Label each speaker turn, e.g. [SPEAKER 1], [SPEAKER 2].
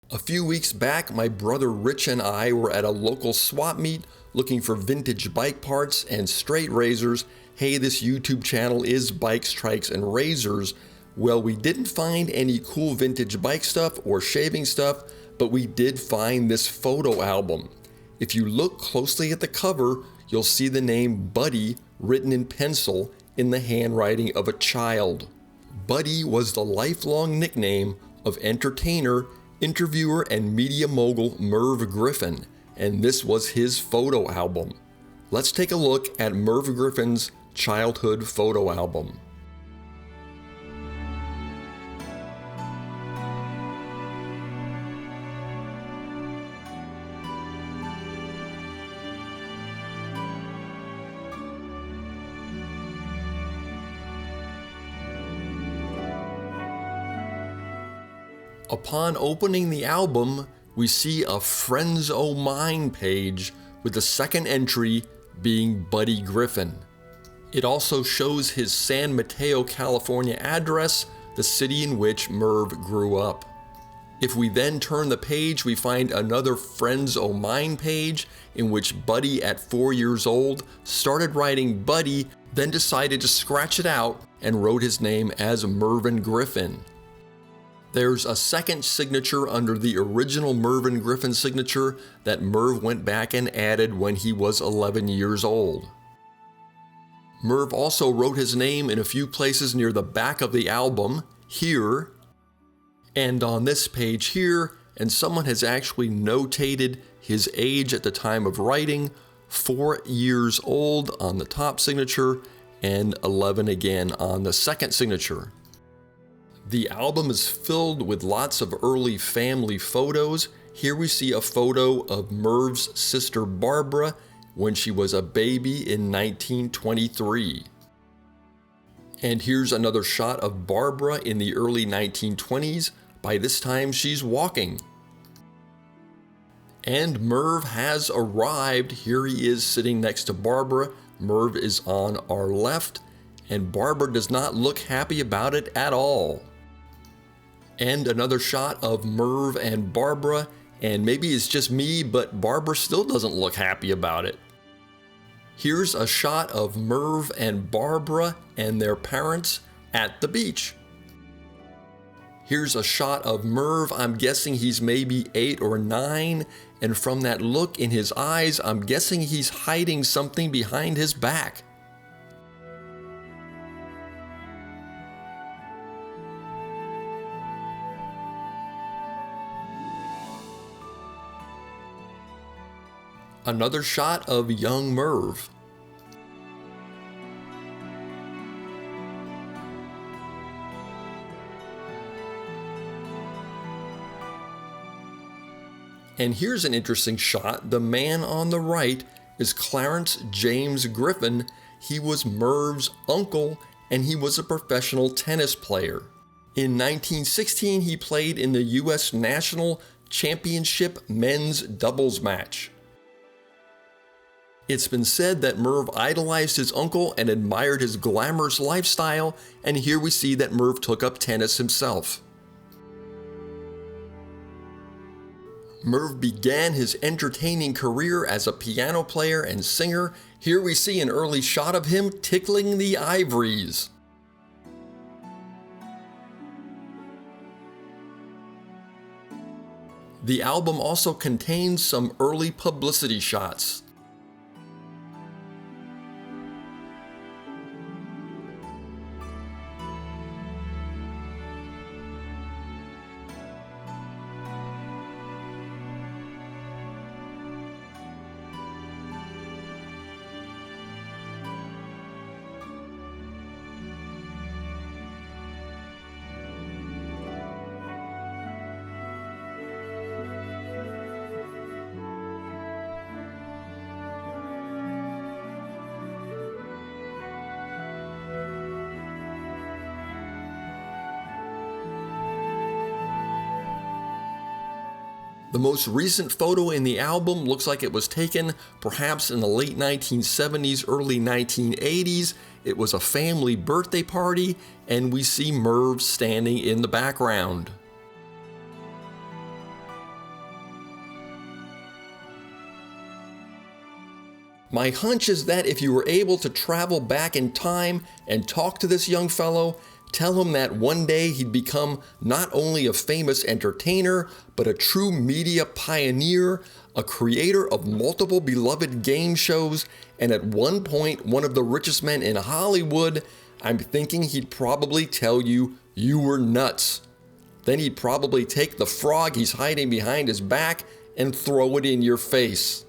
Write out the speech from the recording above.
[SPEAKER 1] A few weeks back, my brother Rich and I were at a local swap meet looking for vintage bike parts and straight razors. Hey, this YouTube channel is Bikes, Trikes, and Razors. Well, we didn't find any cool vintage bike stuff or shaving stuff, but we did find this photo album. If you look closely at the cover, you'll see the name Buddy written in pencil in the handwriting of a child. Buddy was the lifelong nickname of entertainer, interviewer, and media mogul Merv Griffin, and this was his photo album. Let's take a look at Merv Griffin's childhood photo album. Upon opening the album, we see a Friends O' Mine page with the second entry being Buddy Griffin. It also shows his San Mateo, California address, the city in which Merv grew up. If we then turn the page, we find another Friends O' Mine page in which Buddy at 4 years old started writing Buddy, then decided to scratch it out and wrote his name as Mervyn Griffin. There's a second signature under the original Mervyn Griffin signature that Merv went back and added when he was 11 years old. Merv also wrote his name in a few places near the back of the album, here, and on this page here, and someone has actually notated his age at the time of writing, 4 years old on the top signature, and 11 again on the second signature. The album is filled with lots of early family photos. Here we see a photo of Merv's sister Barbara when she was a baby in 1923. And here's another shot of Barbara in the early 1920s. By this time, she's walking. And Merv has arrived. Here he is sitting next to Barbara. Merv is on our left, and Barbara does not look happy about it at all. And another shot of Merv and Barbara, and maybe it's just me, but Barbara still doesn't look happy about it. Here's a shot of Merv and Barbara and their parents at the beach. Here's a shot of Merv. I'm guessing he's maybe 8 or 9, and from that look in his eyes, I'm guessing he's hiding something behind his back. Another shot of young Merv. And here's an interesting shot. The man on the right is Clarence James Griffin. He was Merv's uncle, and he was a professional tennis player. In 1916, he played in the U.S. National Championship men's doubles match. It's been said that Merv idolized his uncle and admired his glamorous lifestyle, and here we see that Merv took up tennis himself. Merv began his entertaining career as a piano player and singer. Here we see an early shot of him tickling the ivories. The album also contains some early publicity shots. The most recent photo in the album looks like it was taken perhaps in the late 1970s, early 1980s. It was a family birthday party, and we see Merv standing in the background. My hunch is that if you were able to travel back in time and talk to this young fellow, tell him that one day he'd become not only a famous entertainer, but a true media pioneer, a creator of multiple beloved game shows, and at one point one of the richest men in Hollywood, I'm thinking he'd probably tell you you were nuts. Then he'd probably take the frog he's hiding behind his back and throw it in your face.